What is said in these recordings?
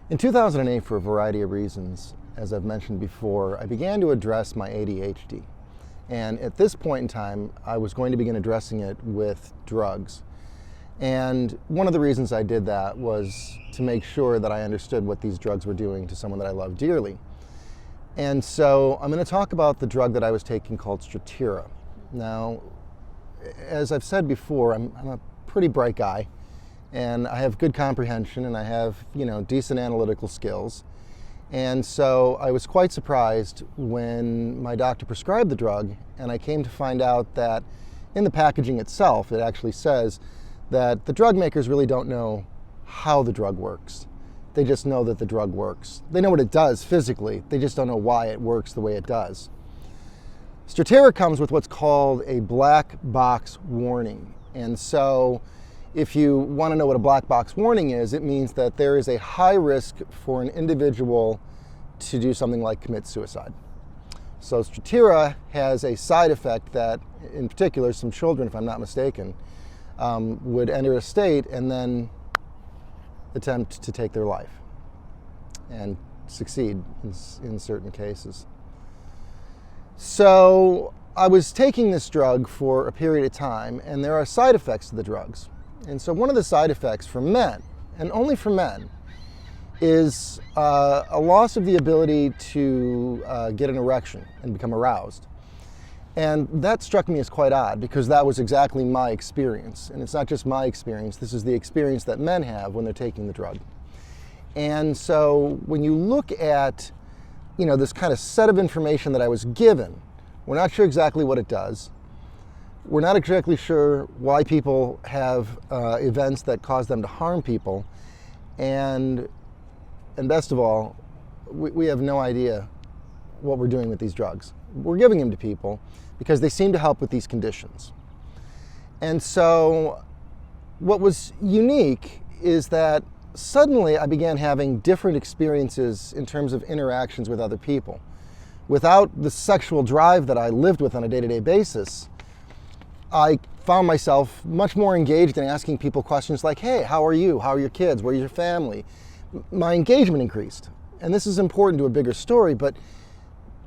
In 2008, for a variety of reasons, as I've mentioned before, I began to address my ADHD. And at this point in time, I was going to begin addressing it with drugs. And one of the reasons I did that was to make sure that I understood what these drugs were doing to someone that I love dearly. And so I'm going to talk about the drug that I was taking called Strattera. Now, as I've said before, I'm a pretty bright guy, and I have good comprehension, and I have, decent analytical skills. And so I was quite surprised when my doctor prescribed the drug, and I came to find out that in the packaging itself, it actually says that the drug makers really don't know how the drug works. They just know that the drug works. They know what it does physically, they just don't know why it works the way it does. Strattera comes with what's called a black box warning. And so if you want to know what a black box warning is, it means that there is a high risk for an individual to do something like commit suicide. So Strattera has a side effect that, in particular, some children, if I'm not mistaken, would enter a state and then attempt to take their life and succeed in certain cases. So I was taking this drug for a period of time, and there are side effects to the drugs. And so one of the side effects for men, and only for men, is a loss of the ability to get an erection and become aroused. And that struck me as quite odd, because that was exactly my experience. And it's not just my experience, this is the experience that men have when they're taking the drug. And so when you look at this kind of set of information that I was given, we're not sure exactly what it does. We're not exactly sure why people have events that cause them to harm people. And best of all, we have no idea what we're doing with these drugs. We're giving them to people because they seem to help with these conditions. And so what was unique is that suddenly I began having different experiences in terms of interactions with other people. Without the sexual drive that I lived with on a day-to-day basis, I found myself much more engaged in asking people questions like, hey, how are you? How are your kids? Where's your family? My engagement increased. And this is important to a bigger story, but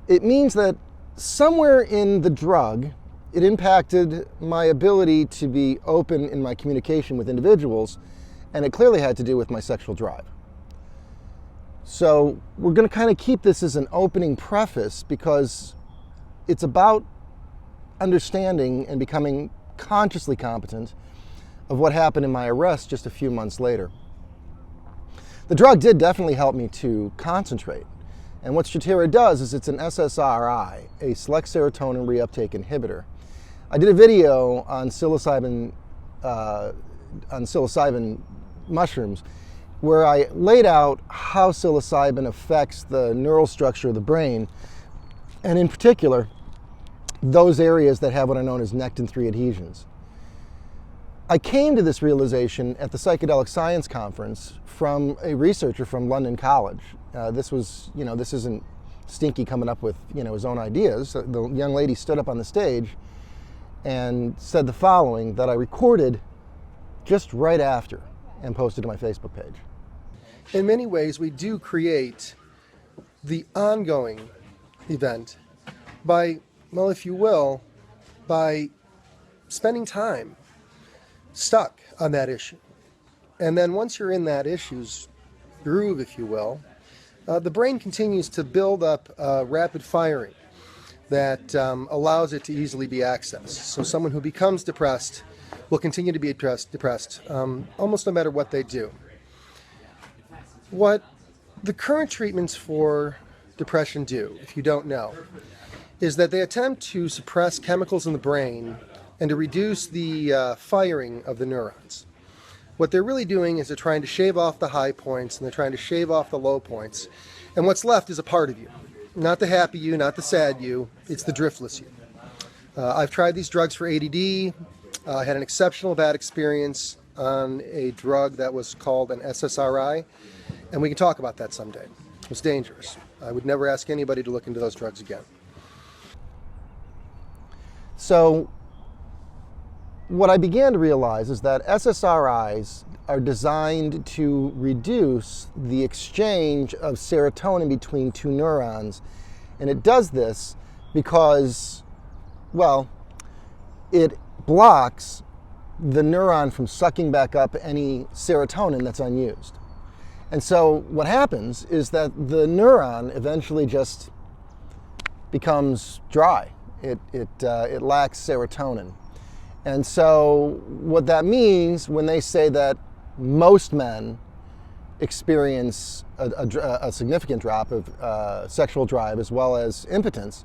it means that somewhere in the drug, it impacted my ability to be open in my communication with individuals, and it clearly had to do with my sexual drive. So we're going to kind of keep this as an opening preface because it's about understanding and becoming consciously competent of what happened in my arrest just a few months later. The drug did definitely help me to concentrate. And what Strattera does is it's an SSRI, a select serotonin reuptake inhibitor. I did a video on psilocybin mushrooms where I laid out how psilocybin affects the neural structure of the brain, and in particular, those areas that have what are known as Nectin-3 adhesions. I came to this realization at the Psychedelic Science Conference from a researcher from London College. This isn't Stinky coming up with, his own ideas. The young lady stood up on the stage and said the following that I recorded just right after and posted to my Facebook page. In many ways, we do create the ongoing event by, well, if you will, by spending time stuck on that issue. And then once you're in that issue's groove, if you will, the brain continues to build up rapid firing that allows it to easily be accessed. So someone who becomes depressed will continue to be depressed almost no matter what they do. What the current treatments for depression do, if you don't know, is that they attempt to suppress chemicals in the brain and to reduce the firing of the neurons. What they're really doing is they're trying to shave off the high points and they're trying to shave off the low points. And what's left is a part of you. Not the happy you, not the sad you, it's the driftless you. I've tried these drugs for ADD. I had an exceptional bad experience on a drug that was called an SSRI, and we can talk about that someday. It was dangerous. I would never ask anybody to look into those drugs again. So what I began to realize is that SSRIs are designed to reduce the exchange of serotonin between two neurons. And it does this because, well, it blocks the neuron from sucking back up any serotonin that's unused. And so what happens is that the neuron eventually just becomes dry. It lacks serotonin. And so what that means when they say that most men experience a significant drop of sexual drive as well as impotence,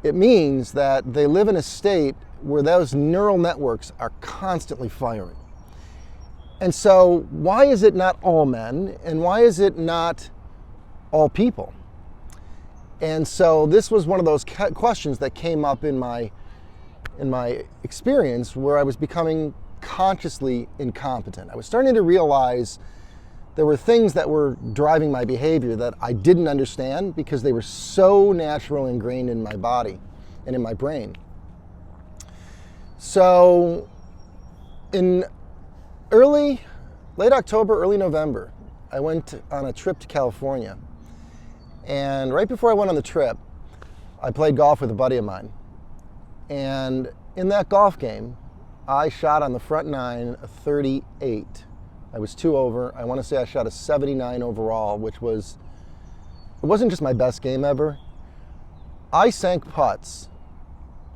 it means that they live in a state where those neural networks are constantly firing. And so why is it not all men, and why is it not all people? And so this was one of those questions that came up in my experience where I was becoming consciously incompetent. I was starting to realize there were things that were driving my behavior that I didn't understand because they were so naturally ingrained in my body and in my brain. So in late October, early November, I went on a trip to California. And right before I went on the trip, I played golf with a buddy of mine. And in that golf game, I shot on the front nine a 38. I was 2 over. I want to say I shot a 79 overall, which was, it wasn't just my best game ever. I sank putts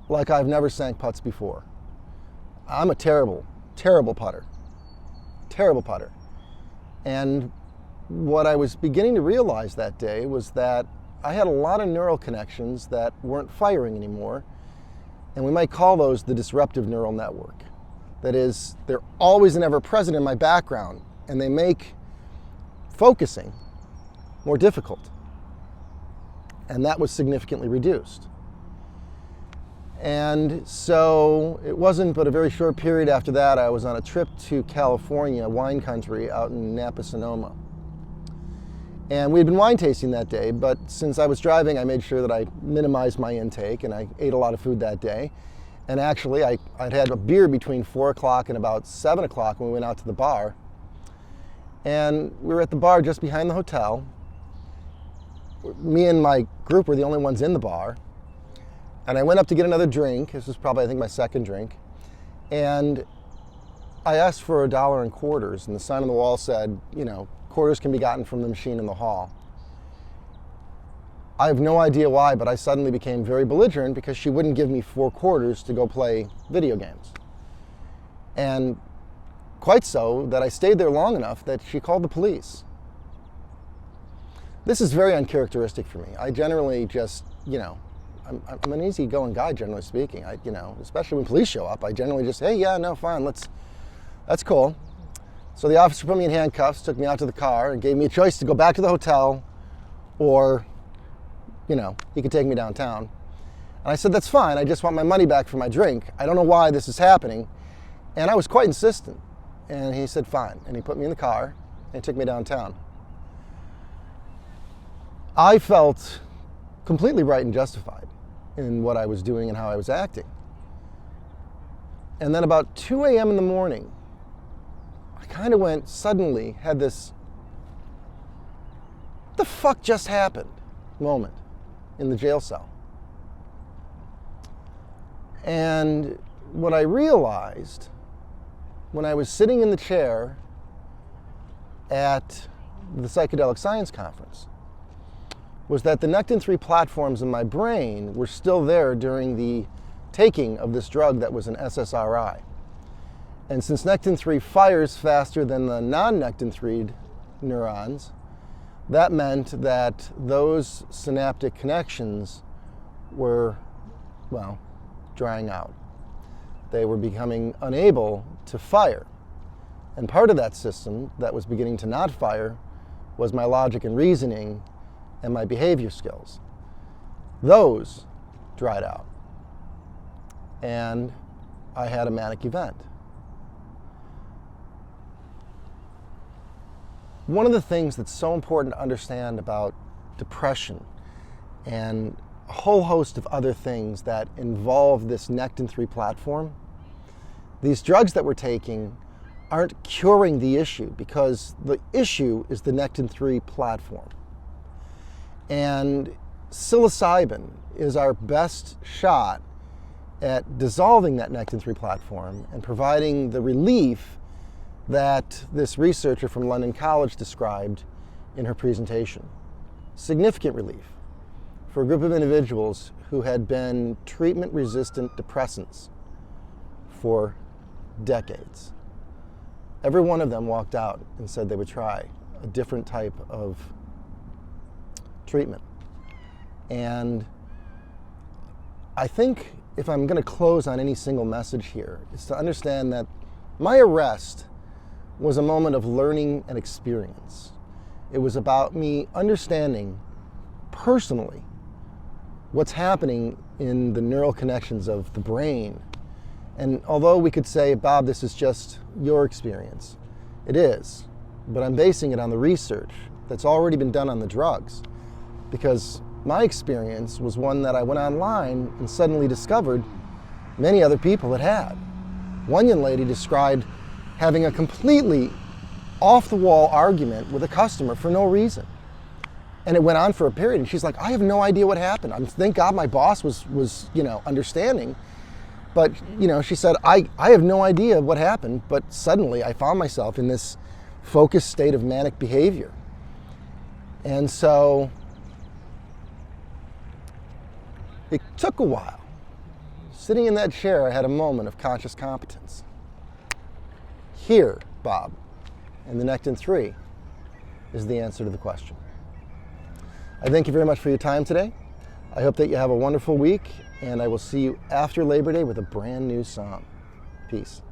like I've never sank putts before. I'm a terrible, terrible putter. Terrible putter. And what I was beginning to realize that day was that I had a lot of neural connections that weren't firing anymore. And we might call those the disruptive neural network. That is, they're always and ever present in my background, and they make focusing more difficult. And that was significantly reduced. And so it wasn't but a very short period after that, I was on a trip to California, wine country out in Napa, Sonoma. And we had been wine tasting that day, but since I was driving, I made sure that I minimized my intake, and I ate a lot of food that day. And actually, I'd had a beer between 4 o'clock and about 7 o'clock when we went out to the bar. And we were at the bar just behind the hotel. Me and my group were the only ones in the bar. And I went up to get another drink. This was probably, I think, my second drink. And I asked for $1 in quarters, and the sign on the wall said, you know, quarters can be gotten from the machine in the hall. I have no idea why, but I suddenly became very belligerent because she wouldn't give me 4 quarters to go play video games. And quite so that I stayed there long enough that she called the police. This is very uncharacteristic for me. I generally just, you know, I'm an easygoing guy, generally speaking. Especially when police show up, I generally just, hey, yeah, no, fine, that's cool. So the officer put me in handcuffs, took me out to the car, and gave me a choice to go back to the hotel, or, you know, he could take me downtown. And I said, that's fine, I just want my money back for my drink. I don't know why this is happening. And I was quite insistent. And he said, fine. And he put me in the car, and he took me downtown. I felt completely right and justified in what I was doing and how I was acting. And then about 2 a.m. in the morning, I kind of suddenly had this, what the fuck just happened moment in the jail cell. And what I realized when I was sitting in the chair at the Psychedelic Science Conference was that the Nectin-3 platforms in my brain were still there during the taking of this drug that was an SSRI. And since Nectin-3 fires faster than the non-Nectin-3 neurons, that meant that those synaptic connections were, well, drying out. They were becoming unable to fire. And part of that system that was beginning to not fire was my logic and reasoning and my behavior skills. Those dried out. And I had a manic event. One of the things that's so important to understand about depression and a whole host of other things that involve this Nectin-3 platform these drugs that we're taking aren't curing the issue, because the issue is the Nectin-3 platform. And psilocybin is our best shot at dissolving that Nectin-3 platform and providing the relief that this researcher from London College described in her presentation. Significant relief for a group of individuals who had been treatment-resistant depressants for decades. Every one of them walked out and said they would try a different type of treatment. And I think if I'm going to close on any single message here, it's to understand that my arrest was a moment of learning and experience. It was about me understanding personally what's happening in the neural connections of the brain. And although we could say, Bob, this is just your experience, it is, but I'm basing it on the research that's already been done on the drugs, because my experience was one that I went online and suddenly discovered many other people had. One young lady described having a completely off-the-wall argument with a customer for no reason. And it went on for a period, and she's like, I have no idea what happened. Thank God my boss was understanding. But, she said, I have no idea what happened, but suddenly I found myself in this focused state of manic behavior. And so it took a while. Sitting in that chair, I had a moment of conscious competence. Here, Bob, and the Nectin-3 is the answer to the question. I thank you very much for your time today. I hope that you have a wonderful week, and I will see you after Labor Day with a brand new song. Peace.